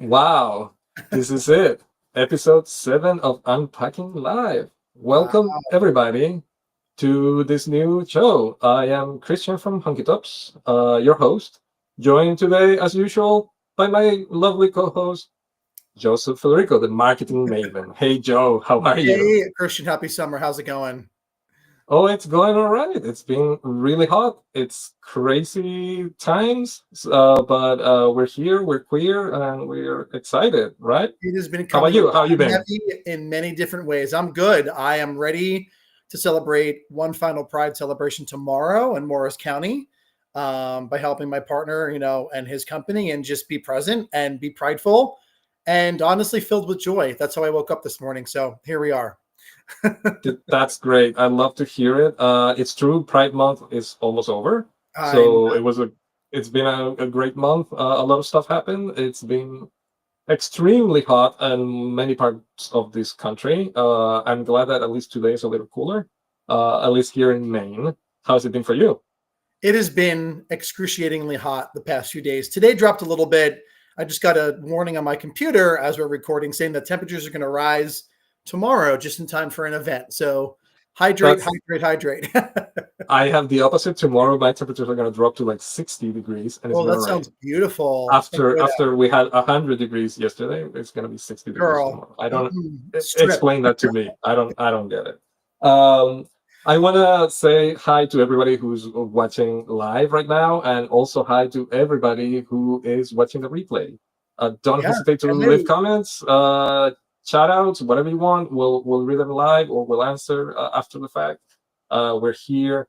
Wow, this is it. Episode 7 of Unpacking Live. Wow. Welcome, everybody, to this new show. I am Christian from Hunky Tops, your host, joined today, as usual, by my lovely co host, Joseph Federico, the marketing maven. Hey, Joe, how are you? Hey, Christian, happy summer. How's it going? Oh, it's going all right. It's been really hot. It's crazy times, but we're here, we're queer, and we're excited, right? It has been How about coming you? How you hot and been? heavy in many different ways. I'm good. I am ready to celebrate one final Pride celebration tomorrow in Morris County by helping my partner, and his company and just be present and be prideful and honestly filled with joy. That's how I woke up this morning. So here we are. That's great. I love to hear it. It's true. Pride Month is almost over, I'm so it's been a great month. A lot of stuff happened. It's been extremely hot in many parts of this country. I'm glad that at least today is a little cooler. At least here in Maine. How's it been for you? It has been excruciatingly hot the past few days. Today dropped a little bit. I just got a warning on my computer as we're recording saying that temperatures are going to rise tomorrow just in time for an event. So hydrate, That's hydrate, hydrate. I have the opposite. Tomorrow, my temperatures are going to drop to like 60 degrees, and it's Oh, going to that rain. sounds beautiful. After Enjoy that, after we had 100 degrees yesterday, it's going to be 60 degrees girl. tomorrow. I don't Strip. explain that to me. I don't get it. Um, I want to say hi to everybody who's watching live right now, and also hi to everybody who is watching the replay. Don't Yeah. hesitate to leave Hello. comments, shout outs, whatever you want. We'll read them live or we'll answer after the fact. We're here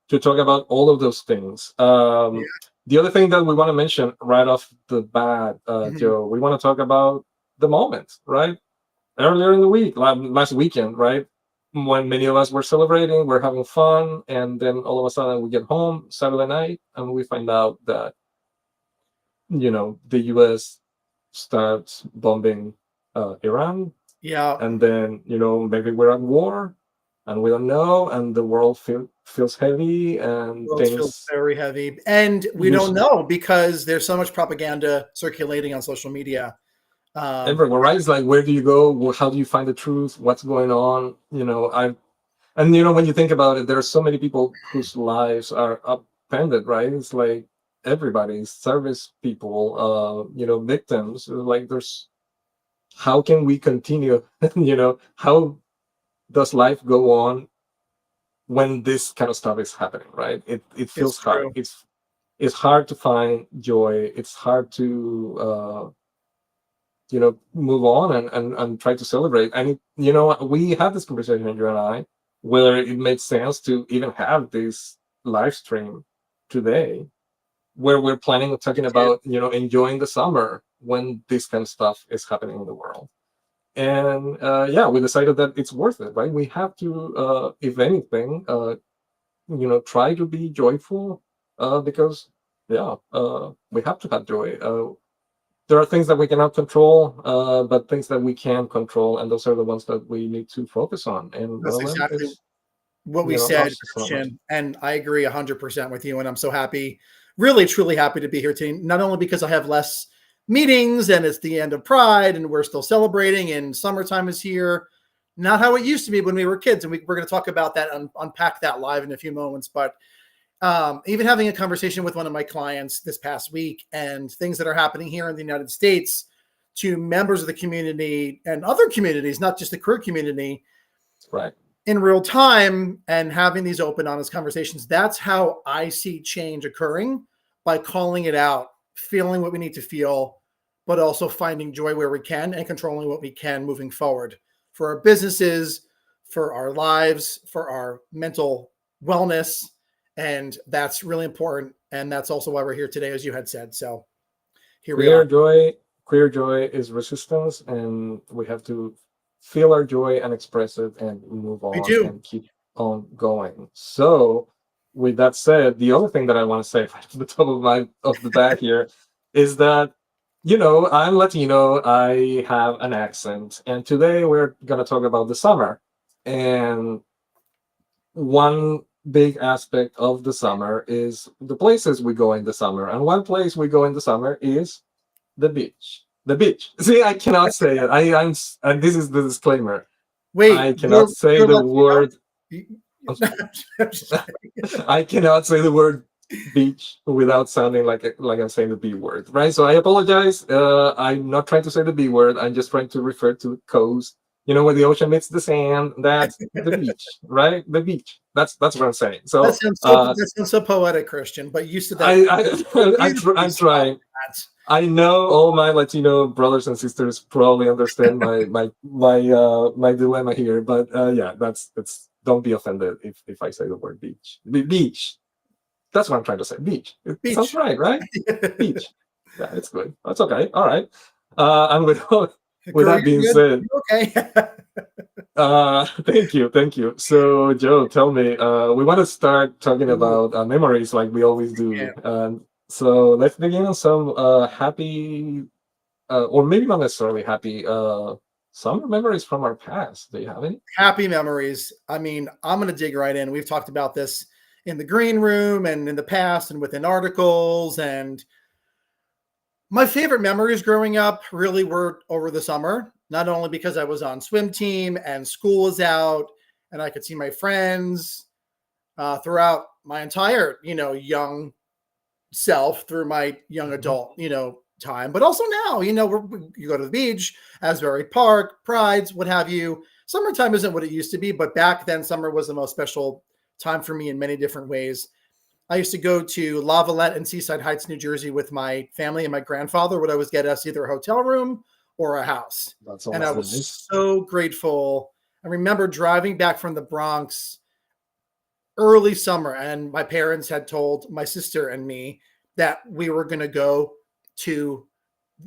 to talk about all of those things. Yeah. The other thing that we want to mention right off the bat, Mhm. Joe, we want to talk about the moment, right? Earlier in the week, last weekend, right? When many of us were celebrating, we're having fun, and then all of a sudden we get home Saturday night and we find out that, the US starts bombing Iran, Yeah. and then, maybe we're at war and we don't know, and the world feels heavy and World feels things very heavy. And we don't use know because there's so much propaganda circulating on social media. Um, everywhere, right? It's like, where do you go? How do you find the truth? What's going on? When you think about it, there are so many people whose lives are upended, right? It's like everybody, service people, victims. Like, how can we continue? How does life go on when this kind of stuff is happening, right? It it's feels hard. true. It's hard to find joy. It's hard to move on and try to celebrate. And we had this conversation, you and I, whether it makes sense to even have this live stream today, where we're planning on talking about enjoying the summer when this kind of stuff is happening in the world. And yeah, we decided that it's worth it, right? We have to, if anything, try to be joyful, because yeah, we have to have joy. There are things that we cannot control, but things that we can control, and those are the ones that we need to focus on. And one That's of them exactly is, what we our said, summer. Christian. And I agree 100% with you. And I'm so happy, really, truly happy to be here today. Not only because I have less meetings and it's the end of Pride and we're still celebrating and summertime is here, not how it used to be when we were kids. And we're going to talk about that and unpack that live in a few moments. But even having a conversation with one of my clients this past week and things that are happening here in the United States to members of the community and other communities, not just the queer community, Right. in real time and having these open, honest conversations. That's how I see change occurring, by calling it out, feeling what we need to feel, but also finding joy where we can and controlling what we can moving forward for our businesses, for our lives, for our mental wellness. And that's really important. And that's also why we're here today, as you had said. So here we Queer are. joy, queer joy is resistance, and we have to feel our joy and express it and move We on do. and keep on going. So, with that said, the other thing that I want to say right to the top of the bat here is that I'm Latino. I have an accent, and today we're gonna talk about the summer. And one big aspect of the summer is the places we go in the summer, and one place we go in the summer is the beach. The beach. See, I cannot say it. And this is the disclaimer. I Wait, cannot say you're the Latino? word. You- I'm just kidding. I cannot say the word beach without sounding like I'm saying the B word, right? So I apologize. I'm not trying to say the B word. I'm just trying to refer to the coast. You know, where the ocean meets the sand. That's the beach, right? The beach. That's what I'm saying. That So sounds so that sounds so poetic, Christian. But you said that beautifully. I'm Stop trying. that. I know all my Latino brothers and sisters probably understand my dilemma here, but yeah, that's don't be offended if I say the word beach. Beach. That's what I'm trying to say. Beach. It sounds Beach. right? Beach. Yeah, it's good. That's okay. All right. And with Girl, that being you're good. said, You okay? thank you. So Joe, tell me, we want to start talking Ooh, about memories like we always yeah. do. And so let's begin on some happy, or maybe not necessarily happy, summer memories from our past. Do you have any? Happy memories. I mean, I'm going to dig right in. We've talked about this in the green room and in the past and within articles. And my favorite memories growing up really were over the summer, not only because I was on swim team and school was out and I could see my friends throughout my entire, young self through my young Mhm. adult, time, but also now, you go to the beach, Asbury Park, Prides, what have you. Summertime isn't what it used to be, but back then, summer was the most special time for me in many different ways. I used to go to Lavalette and Seaside Heights, New Jersey with my family and my grandfather would always get us either a hotel room or a house. That's And I always was nice. so grateful. I remember driving back from the Bronx early summer, and my parents had told my sister and me that we were going to go to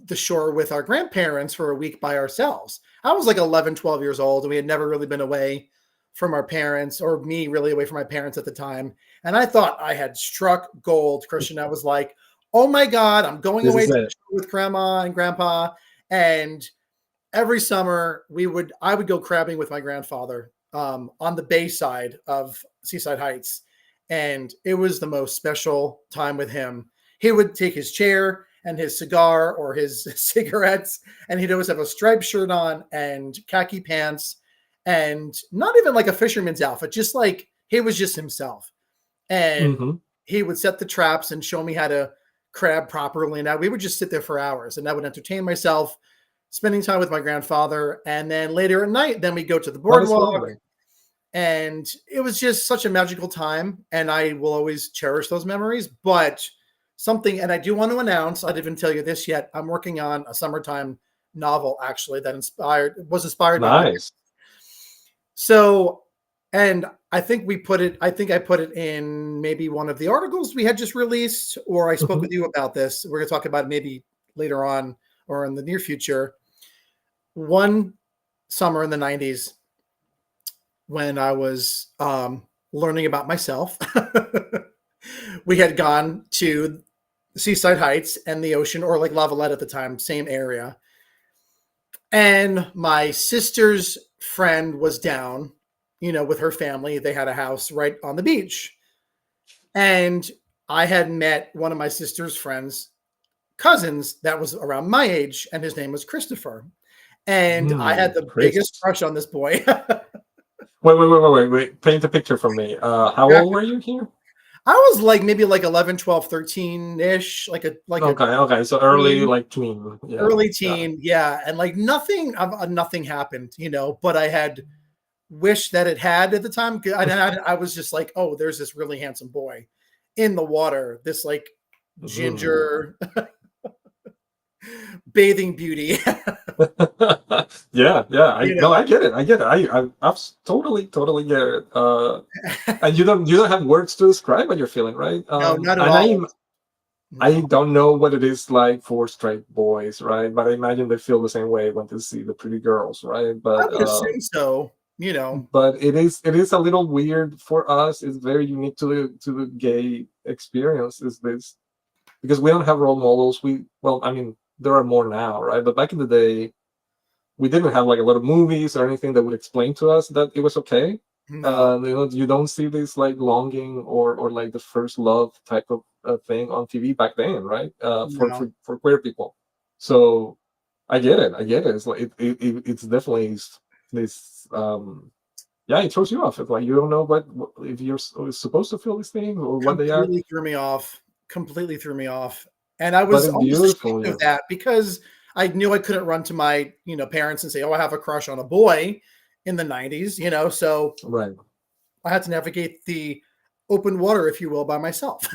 the shore with our grandparents for a week by ourselves. I was like 11, 12 years old, and we had never really been away from our parents, or me really away from my parents at the time. And I thought I had struck gold, Christian. I was like, oh my God, I'm going This away is to the it. shore with grandma and grandpa. And every summer I would go crabbing with my grandfather on the bay side of Seaside Heights, and it was the most special time with him. He would take his chair and his cigar or his cigarettes, and he'd always have a striped shirt on and khaki pants, and not even like a fisherman's outfit, just like he was just himself. And Hmm. he would set the traps and show me how to crab properly. And we would just sit there for hours, and I would entertain myself spending time with my grandfather. And then later at night, then we go to the That is boardwalk. lovely. And it was just such a magical time. And I will always cherish those memories. But something, and I do want to announce, I didn't even tell you this yet. I'm working on a summertime novel actually that was inspired by my. Nice. So, and I think I put it in maybe one of the articles we had just released, or I spoke Mhm. with you about this. We're going to talk about it maybe later on or in the near future. One summer in the 90s when I was learning about myself, we had gone to Seaside Heights and the ocean, or like Lavalette at the time, same area. And my sister's friend was down, with her family. They had a house right on the beach. And I had met one of my sister's friends' cousins that was around my age, and his name was Christopher. And I had the biggest Chris. crush on this boy. Wait. Paint a picture for me. How old were you here? I was like maybe like 11, 12, 13-ish, like a Okay. So early, teen, like teen. Yeah, early yeah. teen. Yeah. And like nothing happened, but I had wished that it had at the time. I was just like, oh, there's this really handsome boy in the water, this like Mhm. ginger bathing beauty. Yeah. I you no, I know, get it. I get it. Totally get it. And you don't have words to describe what you're feeling, right? no, not at And all. I No, don't know what it is like for straight boys, right? But I imagine they feel the same way when they see the pretty girls, right? I would assume so. But it is a little weird for us. It's very unique to the gay experience. Is this because we don't have role models? I mean, there are more now, right? But back in the day, we didn't have like a lot of movies or anything that would explain to us that it was okay. No, You don't see this like longing or like the first love type of thing on TV back then, right? For no. for for queer people. So I get it. I get it. It's like it's definitely this. Yeah, it throws you off. It's like you don't know what if you're supposed to feel these things or what they are. Completely threw me off. Completely threw me off. And I But was it's almost beautiful. ashamed Yeah. of that because I knew I couldn't run to my, parents and say, "Oh, I have a crush on a boy," in the 90s, so Right. I had to navigate the open water, if you will, by myself.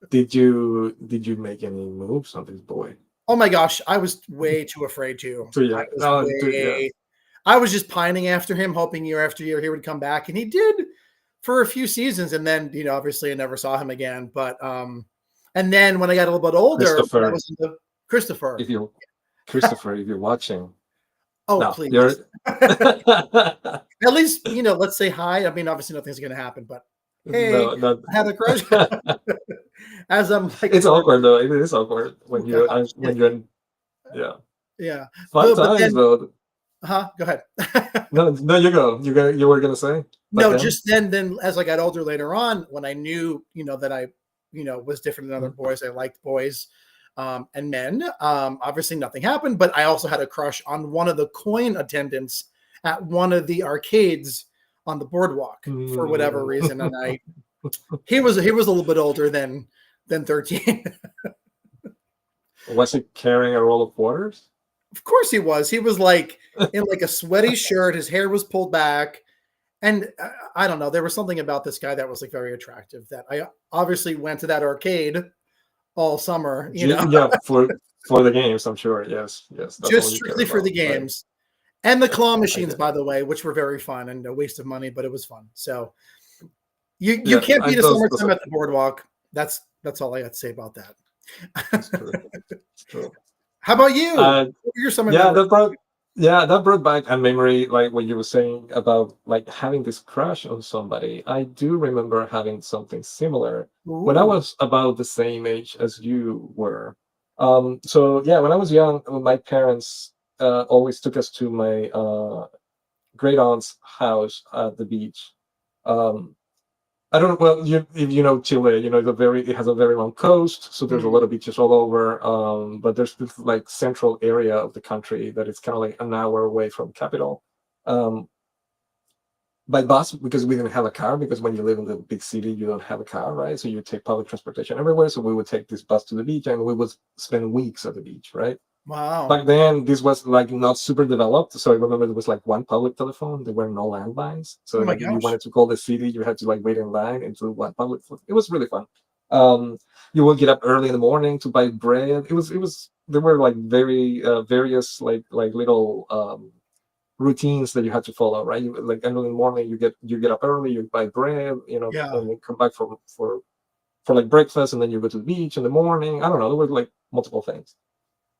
Did you make any moves on this boy? Oh my gosh, I was way too afraid to. So I yeah. was No. Yeah. way I was just pining after him, hoping year after year he would come back, and he did for a few seasons, and then, obviously I never saw him again, but, and then when I got a little bit older, when I Christopher, was into Christopher. if you Christopher, if you're watching, Oh, no, please. you're. At least, let's say hi. I mean, obviously nothing's gonna happen, but hey, No, not. I have a crush. As I'm like It's awkward though. It is awkward oh when you gosh, when you're in, yeah. yeah. Fun But times then though. go ahead. No, no, you go. You were gonna say back No, then. just then as I got older later on, when I knew, that I, was different than other Mhm. boys, I liked boys, and men. Obviously nothing happened, but I also had a crush on one of the coin attendants at one of the arcades on the boardwalk for whatever Mm. reason. And he was a little bit older than 13. Was he carrying a roll of quarters? Of course he was. He was like in like a sweaty shirt, his hair was pulled back. And I don't know, there was something about this guy that was like very attractive that I obviously went to that arcade all summer, Yeah, for the games, I'm sure. Yes, yes, that's all just you care strictly for the about, right? games. And the Yeah, claw I machines, get it. by the way, which were very fun and a waste of money, but it was fun. So you Yeah, can't beat a those summertime are, at the boardwalk. That's all I got to say about it's that. true. It's true. How about you? Uh, What were your summer yeah, memories? that brought back a memory, like what you were saying about like having this crush on somebody. I do remember having something similar when I Ooh. was about the same age as you were. So yeah, when I was young, my parents always took us to my great aunt's house at the beach. Um, I don't know. Well, if you know Chile, it has a very long coast, so there's a lot Mhm. of beaches all over. But there's this like central area of the country that is kind of like an hour away from capital. Um, by bus because we didn't have a car because when you live in the big city you don't have a car, right? So you take public transportation everywhere. So we would take this bus to the beach and we would spend weeks at the beach, right? Wow. Back then this was like not super developed, so I remember there was like one public telephone. There were no landlines, so Oh my like if you gosh. wanted to call the city you had to like wait in line into one public. It was really fun. um you would get up early in the morning to buy bread. It was there were like very various like little routines that you had to follow, right? Like early in the morning you get up early, you buy bread, Yeah. and you come back for like breakfast, and then you go to the beach in the morning. I don't know, there were like multiple things.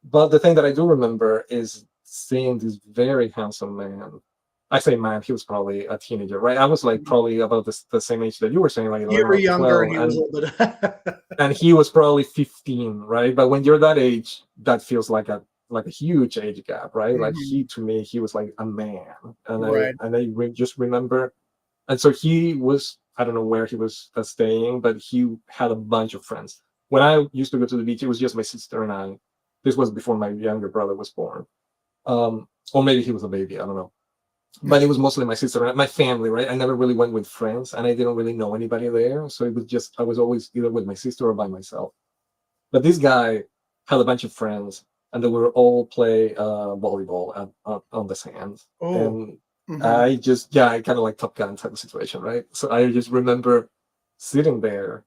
But the thing that I do remember is seeing this very handsome man. I say man, he was probably a teenager, right? I was like probably about the same age that you were saying, like You 11 were or younger and 12. he was a little bit And he was probably 15, right? But when you're that age, that feels like a huge age gap, right? Like Mhm. he to me, he was like a man. And I Right. and I just remember. And so he was, I don't know where he was staying, but he had a bunch of friends. When I used to go to the beach, it was just my sister and I. This was before my younger brother was born. Or maybe he was a baby, I don't know. But it was mostly my sister and my family, right? I never really went with friends and I didn't really know anybody there. So it was just, I was always either with my sister or by myself. But this guy had a bunch of friends and they would all play volleyball on the sand. Oh. And Mhm. I kind of like Top Gun type of situation, right? So I just remember sitting there,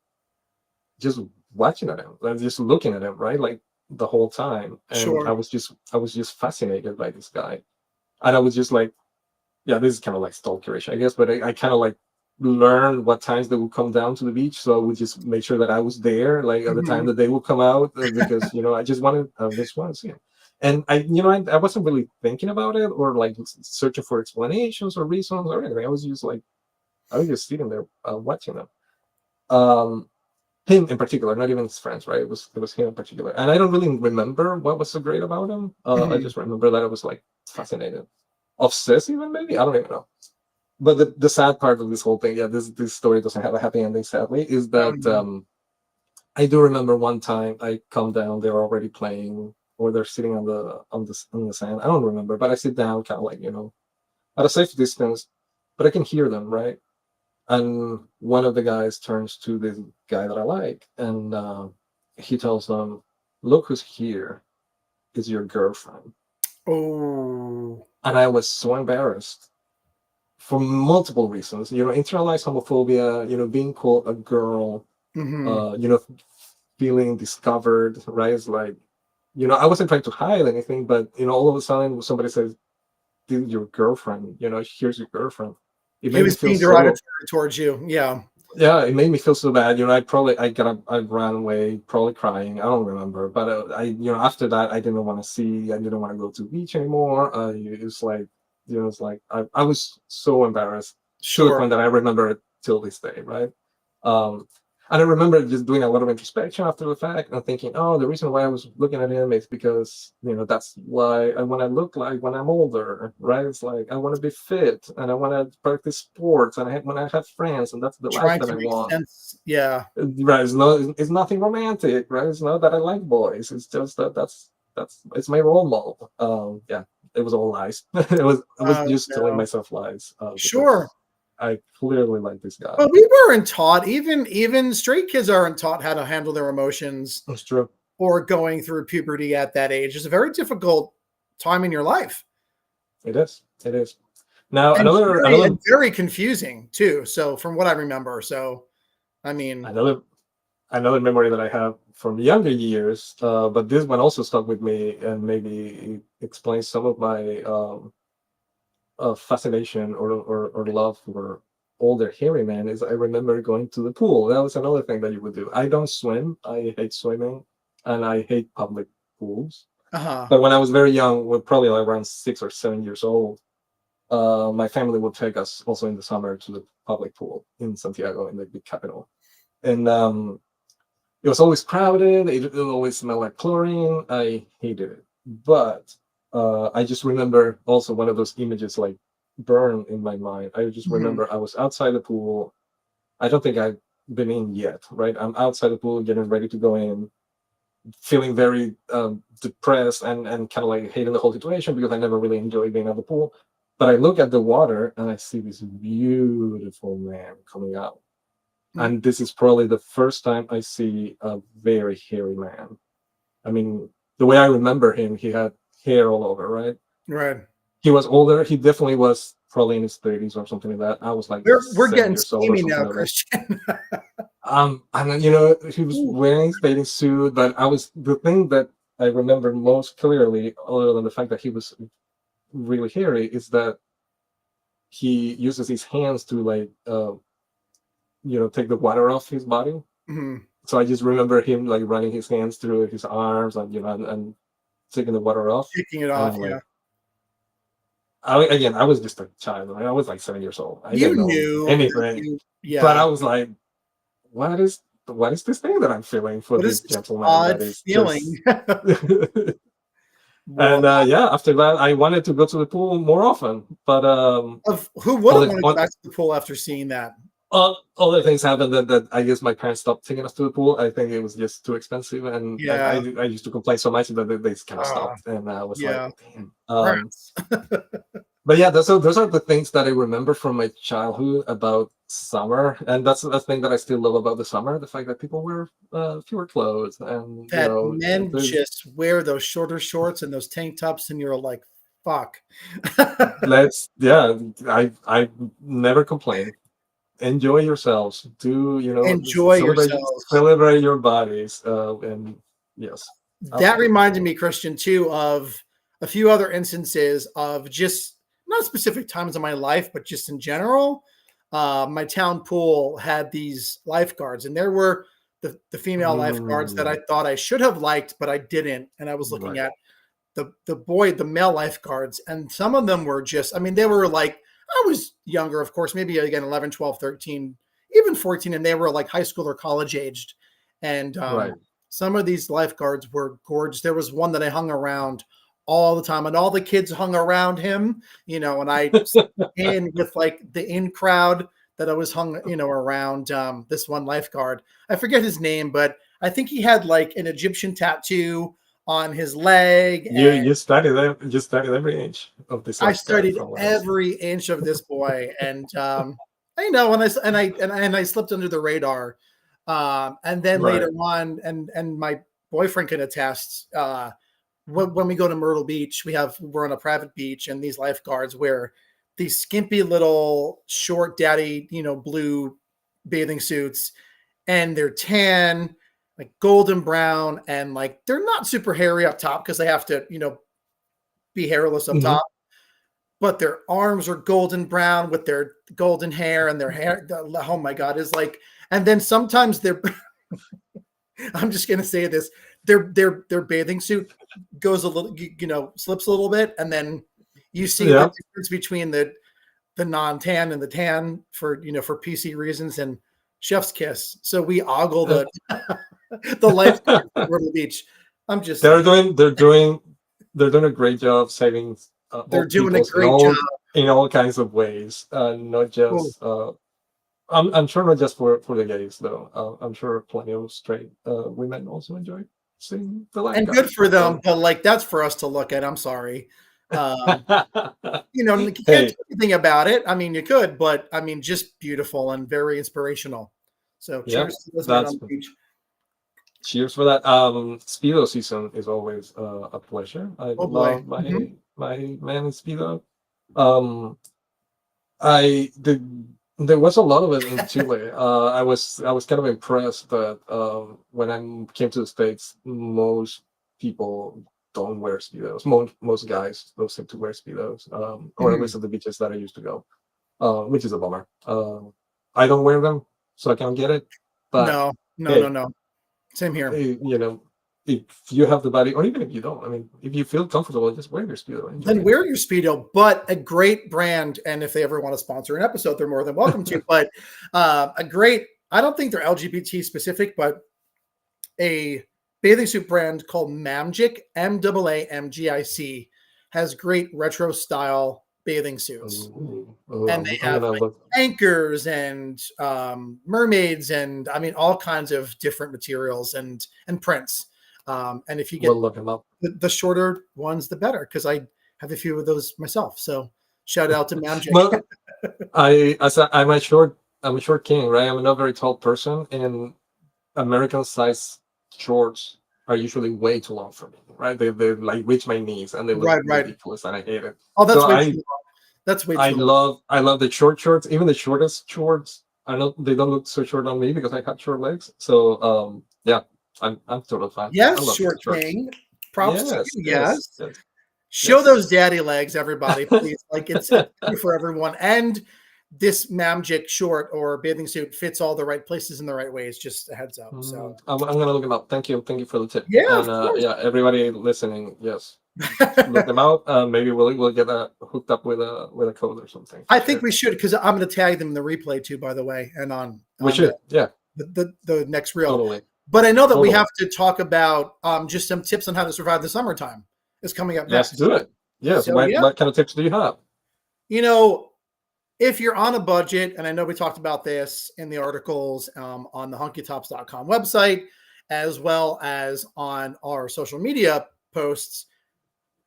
just watching at him, like just looking at him, right? Like the whole time. And Sure. I was just fascinated by this guy. And I was just like, yeah, this is kind of like stalkerish, I guess, but I kind of like learned what times they would come down to the beach, so I would just make sure that I was there, like at the time Mhm. that they would come out, because I just wanted to see him. And I wasn't really thinking about it or like searching for explanations or reasons or anything. I was just sitting there watching them. Um, him in particular, not even his friends, right? It was him in particular, and I don't really remember what was so great about him. I Mhm. just remember that I was like fascinated, obsessed, even maybe. I don't even know. But the sad part of this whole thing, yeah, this story doesn't have a happy ending, sadly, is Oh, that no. I do remember one time I come down, they're already playing. or they're sitting on the sand. I don't remember, but I sit down, kind of like, at a safe distance, but I can hear them, right? And one of the guys turns to this guy that I like, and he tells them, "Look who's here! Is your girlfriend." Oh. And I was so embarrassed for multiple reasons. Internalized homophobia. Being called a girl. Hmm. Feeling discovered. Right? It's like, I wasn't trying to hide anything, but all of a sudden somebody says, "This is your girlfriend. Here's your girlfriend." It He made me was feel being so. derogatory towards you. Yeah. Yeah, it made me feel so bad. I ran away, probably crying. I don't remember, but after that, I didn't want to see. I didn't want to go to the beach anymore. It was like, it's like I was so embarrassed to the Sure. point that I remember it till this day, right? Um, and I remember just doing a lot of introspection after the fact and thinking, oh, the reason why I was looking at him is because, that's why I want to look like when I'm older, right? It's like I want to be fit and I want to practice sports and when I have friends, and that's the life Trying that to I make want. sense. Yeah. Right? It's nothing romantic, right? It's not that I like boys. It's just that's it's my role model. Yeah, it was all lies. it was just telling No. myself lies Sure. because I clearly like this guy. But we weren't taught, even straight kids aren't taught how to handle their emotions It's true. or going through puberty at that age. It's a very difficult time in your life. It is. It is. Now And another very another and very confusing too. So from what I remember. So I mean, another another memory that I have from younger years, but this one also stuck with me and maybe explains some of my fascination or love for older hairy men. Is I remember going to the pool. That was another thing that you would do. I don't swim. I hate swimming, and I hate public pools. uh-huh. But when I was very young, well, probably like around 6 or 7 years old, my family would take us also in the summer to the public pool in Santiago, in the big capital. And it was always crowded. It always smelled like chlorine. I hated it. But I just remember also one of those images like burn in my mind. I just Mhm. remember I was outside the pool. I don't think I've been in yet, right? I'm outside the pool, getting ready to go in, feeling very depressed and kind of like hating the whole situation because I never really enjoyed being at the pool. But I look at the water and I see this beautiful man coming out. Mm. And this is probably the first time I see a very hairy man. I mean, the way I remember him, he had hair all over, right? Right. He was older. He definitely was probably in his 30s or something like that. I was like We're 7 getting years old or steamy something now, like that. Christian. And then, he was Ooh. wearing his bathing suit, but the thing that I remember most clearly, other than the fact that he was really hairy, is that he uses his hands to like, take the water off his body. Mhm. So I just remember him like running his hands through his arms and and taking the water off. Taking it And off, I'm yeah. like, I was just a child. Right? I was like 7 years old. I You didn't know knew that anything, you but yeah. I was like, what is this thing that I'm feeling for What is this this gentleman odd that is feeling? just. Well, And yeah, after that, I wanted to go to the pool more often, but of who wouldn't other want to go back to the pool after seeing that? other things happened that I guess my parents stopped taking us to the pool. I think it was just too expensive, and I Yeah. I used to complain so much that they kind of Ah, stopped, and I was like, yeah. damn. Rats. But yeah, those are the things that I remember from my childhood about summer, and that's the thing that I still love about the summer: the fact that people wear fewer clothes, and That men there's just wear those shorter shorts and those tank tops, and you're like, fuck. let's yeah, I never complain. Enjoy yourselves. Do Enjoy yourselves. celebrate your bodies, and yes, That absolutely. reminded me, Christian, too, of a few other instances of just not specific times in my life, but just in general. My town pool had these lifeguards, and there were the female lifeguards that I Mm, thought I should have liked, but I didn't. And I was looking right. at the male lifeguards, and some of them were just, I mean, they were like, I was younger, of course, maybe again 11, 12, 13, even 14, and they were like high school or college aged. And Right. some of these lifeguards were gorgeous. There was one that I hung around all the time, and all the kids hung around him, and I in with like the in crowd that I was hung, around this one lifeguard. I forget his name, but I think he had like an Egyptian tattoo on his leg. You And you studied that. You studied every inch of this I life guy studied from what I see. every inch of this boy. And I know, and I slipped under the radar. And then Right. later on, and my boyfriend can attest, when we go to Myrtle Beach, we're on a private beach, and these lifeguards wear these skimpy little short daddy, blue bathing suits, and they're tan, like golden brown, and like they're not super hairy up top because they have to, be hairless up Hmm. top, but their arms are golden brown with their golden hair, and their hair, oh my God, is like, and then sometimes they're, I'm just gonna say this, their bathing suit goes a little, slips a little bit, and then you see the Yeah. difference between the non-tan and the tan for for PC reasons, and chef's kiss. So we ogle Uh, the lifeguard at Myrtle Beach. I'm just they're saying, doing they're doing they're doing a great job saving they're all doing a peoples great job. in all kinds of ways, not Oh, just I'm sure not just for the gays though. I'm sure plenty of straight women also enjoy seeing the and good lifeguard. for them, So but like that's for us to look at. I'm sorry. Um, you can't do hey, anything about it. I mean, you could, but I mean, just beautiful and very inspirational. So yep, cheers to those men on that's the beach. cheers for that. Speedo season is always a pleasure. I Oh boy. love Mhm. my man in Speedo. Um, I the there was a lot of it in Chile. I was kind of impressed that when I came to the States, most people don't wear speedos. Most guys don't seem to wear speedos, or at Mhm. least at the beaches that I used to go, which is a bummer. I don't wear them, so I can't get it. But No, no, no, hey, no. Same here. you know, if you have the body, or even if you don't, I mean, if you feel comfortable, just wear your speedo. Then Enjoy wear your Speedo, but a great brand. And if they ever want to sponsor an episode, they're more than welcome to. But a great, I don't think they're LGBT specific, but a bathing suit brand called Mamgic, Mamgic, has great retro style bathing it. suits. Ooh, And they I'm have gonna like look. anchors and mermaids, and I mean all kinds of different materials and prints. And if you We'll get look them up. the shorter ones, the better, because I have a few of those myself. So shout out to Mamgic. Well, I'm a short king, right? I'm not a very tall person, and American size shorts are usually way too long for me, right? They like reach my knees and they look Right, right. ridiculous, and I hate it. Oh, So that's way too long. That's way I too long. love the short shorts, even the shortest shorts. I know they don't look so short on me because I have short legs. So yeah, I'm totally fine. I Yes, love short short shorts. king. Props to Yes, you. yes, Yes. yes, Show yes. those daddy legs, everybody, please. Like it's free for everyone. And this Mamgic short or bathing suit fits all the right places in the right ways. Just a heads up. So I'm gonna look them up. Thank you for the tip. yeah, And of course. yeah, everybody listening, yes, look them out. Maybe we'll get hooked up with a code or something for I think sure. we should, because I'm going to tag them in the replay too, by the way, and on We the should, yeah, the next reel. totally, But I know that we totally. have to talk about just some tips on how to survive the summertime is coming up Let's next. do it. Yes. So yeah, What kind of tips do you have? you know, if you're on a budget, and I know we talked about this in the articles on the hunkytops.com website, as well as on our social media posts,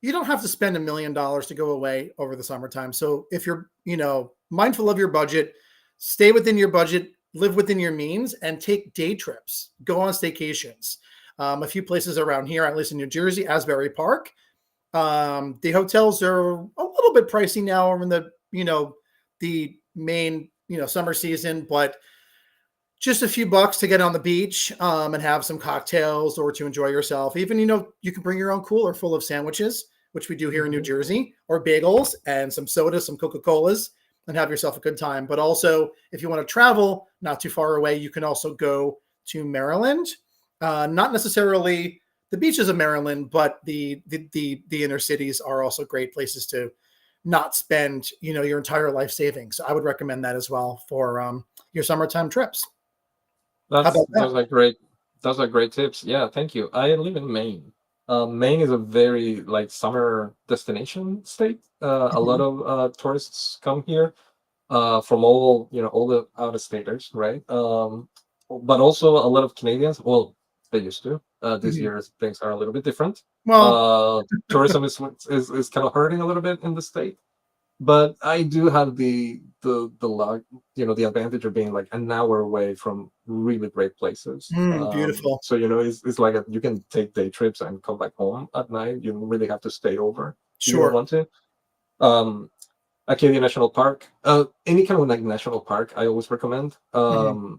you don't have to spend $1 million to go away over the summertime. So if you're, mindful of your budget, stay within your budget, live within your means, and take day trips, go on staycations. A few places around here, at least in New Jersey, Asbury Park. The hotels are a little bit pricey now in the main, summer season, but just a few bucks to get on the beach and have some cocktails or to enjoy yourself. Even, you can bring your own cooler full of sandwiches, which we do here in New Mhm. Jersey, or bagels and some sodas, some Coca-Colas, and have yourself a good time. But also, if you want to travel not too far away, you can also go to Maryland. Not necessarily the beaches of Maryland, but the inner cities are also great places to not spend, your entire life savings. So I would recommend that as well for your summertime trips. How That's about that? those are great. Those are great tips. Yeah, thank you. I live in Maine. Maine is a very like summer destination state. A lot Mhm. of tourists come here from all the out of staters, right? But also a lot of Canadians. Well, they used to. This Mhm. year things are a little bit different. Well, Tourism is kind of hurting a little bit in the state, but I do have the luck, the advantage of being like an hour away from really great places. beautiful. So it's like you can take day trips and come back home at night. You don't really have to stay over if you don't Sure. want to. Um, Acadia National Park, any kind of like national park, I always recommend. Mhm.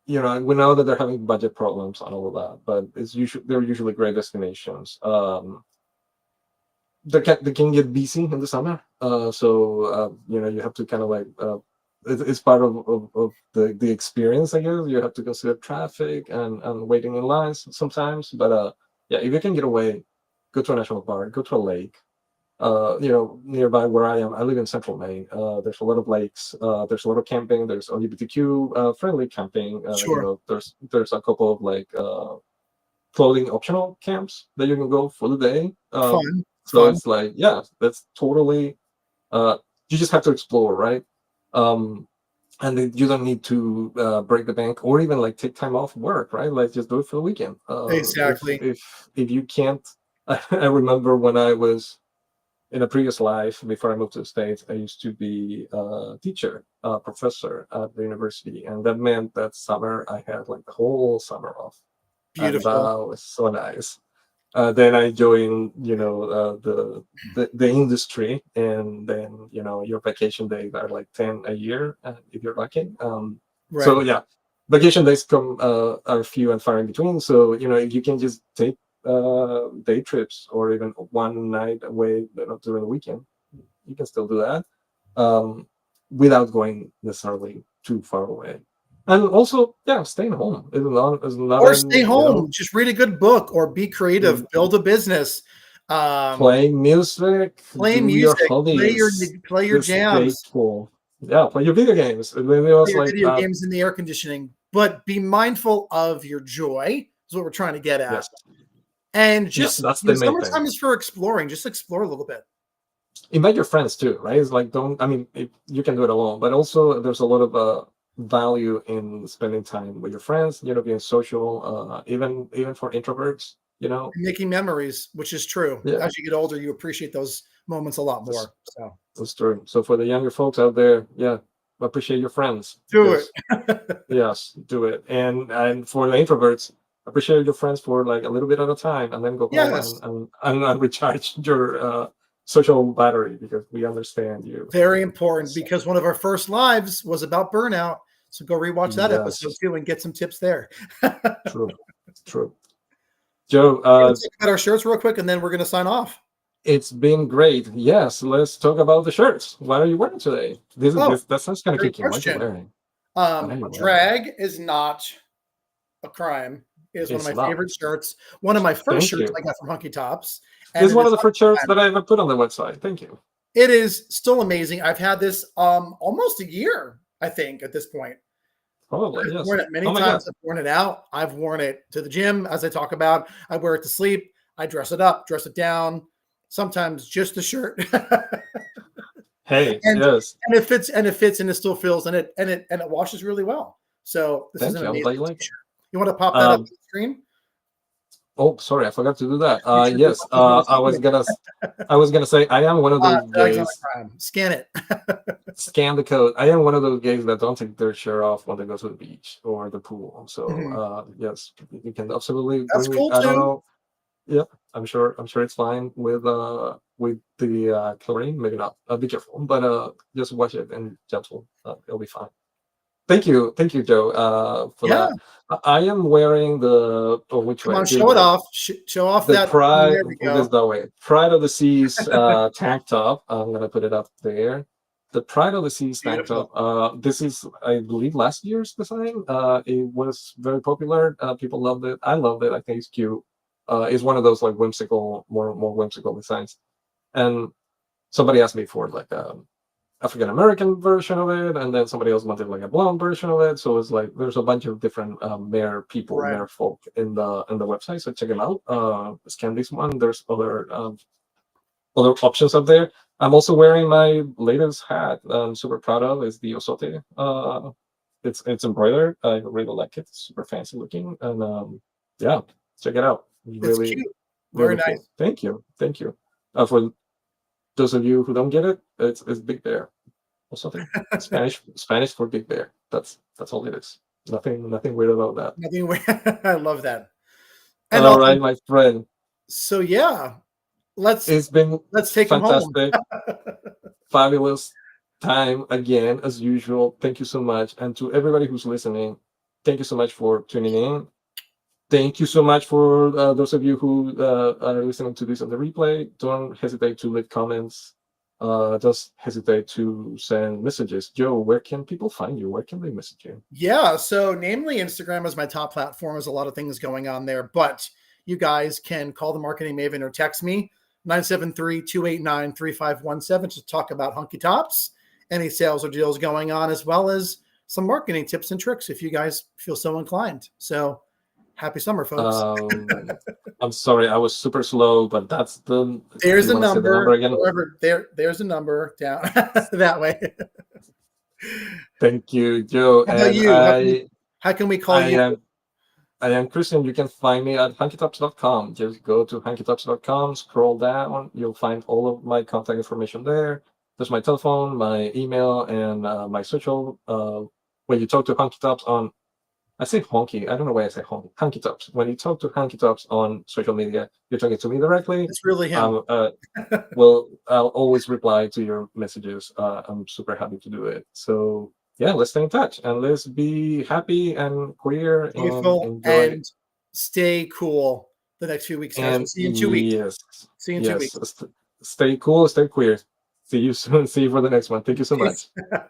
We know that they're having budget problems and all of that, but they're usually great destinations. They can get busy in the summer, so you have to kind of like it's part of the experience, I guess. You have to consider traffic and waiting in lines sometimes, but yeah, if you can get away, go to a national park, go to a lake. Nearby where I am, I live in central Maine. There's a lot of lakes. There's a lot of camping. There's LGBTQ friendly camping. Sure. There's a couple of like clothing optional camps that you can go for the day. Fun. So Fun. it's like, yeah, that's totally. You just have to explore, right? Um, and then you don't need to break the bank or even like take time off work, right? Like just do it for the weekend. If Exactly. if you can't, I remember when I was in a previous life before I moved to the States, I used to be a teacher, a professor at the university, and that meant that summer I had like the whole summer off, and Beautiful. that was so nice. Then I joined, the industry, and then your vacation days are like 10 a year, if you're lucky. So Right. yeah, vacation days are few and far in between. So if you can just take day trips or even one night away, during the weekend, you can still do that, um, without going necessarily too far away. And also, yeah, staying home is not Or stay an home, just read a good book or be creative, build a business, um, play music, play do your music, hobbies. play your Just stay jams, cool. Yeah, play your video games. And then it play was your like, video games in the air conditioning, but be mindful of your joy is what we're trying to get at. yes, And yeah, just, that's the main thing. summertime is for exploring. Just explore a little bit. Invite your friends too, right? It's like, don't, I mean, you can do it alone, but also there's a lot of value in spending time with your friends, being social, even for introverts, Making memories, which is true. yeah, As you get older, you appreciate those moments a lot that's, more. So that's true. So for the younger folks out there, yeah, appreciate your friends do it. because yes, do it. And for the introverts, appreciate your friends for like a little bit at a time, and then go home Yes. and recharge your social battery because we understand you. Very important So, because one of our first lives was about burnout. So go rewatch that episode yes, too and get some tips there. We're true, true. Joe, going to talk about our shirts real quick and then we're going to sign off. it's been great. Yes, let's talk about the shirts. What are you wearing today? This is Oh, this that sounds kind of great kinky. What are you question. wearing? What are you wearing? Drag is not a crime. It is one of It's my not. favorite shirts. One of my first Thank shirts you. I got from Hunky Tops, and It's it one is of the first shirts on that I ever put on the website. Thank you. it is still amazing. I've had this almost a year, I think, at this point. Probably I've yes. worn it many Oh my god. times. I've worn it out. I've worn it to the gym, as I talk about. I wear it to sleep. I dress it up, dress it down. Sometimes just the shirt, Hey, and yes. it fits and it still feels and it washes really well. So this is Thank an you. I'm glad amazing you like it. t-shirt. You want to pop that up on Um, the screen? oh, sorry, I forgot to do that. You sure do. Yes. I was gonna say I am one of those Doug's on gays. a crime. Scan it. Scan the code. I am one of those gays that don't take their shirt off when they go to the beach or the pool. So Mhm. yes, you can absolutely That's bring me. cool I don't too. know. Yep, I'm sure it's fine with the chlorine. Maybe not. Be careful, but just wash it and gentle. It'll be fine. Thank you, Joe, for Yeah. that. I am wearing the, oh, which Come way? on, Here you show it go. off. Show off The that. Pride, There we this go. that way. Pride of the Seas tank top. I'm gonna put it up there. The Pride of the Seas tank top. Beautiful. This is, I believe, last year's design. It was very popular. People loved it. I loved it. I think it's cute. It's one of those like whimsical, more whimsical designs. And somebody asked me for like African American version of it, and then somebody else wanted like a blonde version of it. So it's like there's a bunch of different Right. mayor folk in the website. So check them out. Scan this one. There's other options out there. I'm also wearing my latest hat. I'm super proud of. It's the Osote. It's embroidered. I really like it. It's super fancy looking, and yeah, check it out. It's Really, cute. Very Really cool. nice. Thank you. Thank you. For those of you who don't get it, it's Big Bear or something. Spanish for Big Bear. That's all it is. Nothing weird about that. Nothing. I love that. And All also, right, my friend. so yeah, let's It's been let's take them home. fantastic, fabulous time again as usual. Thank you so much, and to everybody who's listening, thank you so much for tuning in. Thank you so much for those of you who are listening to this on the replay. Don't hesitate to leave comments. Just hesitate to send messages. Joe, where can people find you? Where can they message you? Yeah, so namely Instagram is my top platform. There's a lot of things going on there, but you guys can call the marketing maven or text me 973-289-3517 to talk about Hunky Tops, any sales or deals going on, as well as some marketing tips and tricks if you guys feel so inclined. So happy summer, folks. I'm sorry, I was super slow, but that's the. Do There's you a want to say the number number. again? However, there's a number down that way. Thank you, Joe. How about And you? How can we call I you? am I am Christian. You can find me at hunkytops.com. Just go to hunkytops.com, scroll down. You'll find all of my contact information there. There's my telephone, my email, and my social. When you talk to Hunky Tops on, I say honky. I don't know why I say honky. Hunky Tops. When you talk to Hunky Tops on social media, you're talking to me directly. It's really him. Well, I'll always reply to your messages. I'm super happy to do it. So yeah, let's stay in touch and let's be happy and queer and Joyful enjoy. and stay cool the next few weeks, guys. We'll And see you in 2 weeks. yes, See you in 2 yes, weeks. stay cool, stay queer. See you soon. See you for the next one. Thank you so Peace. much.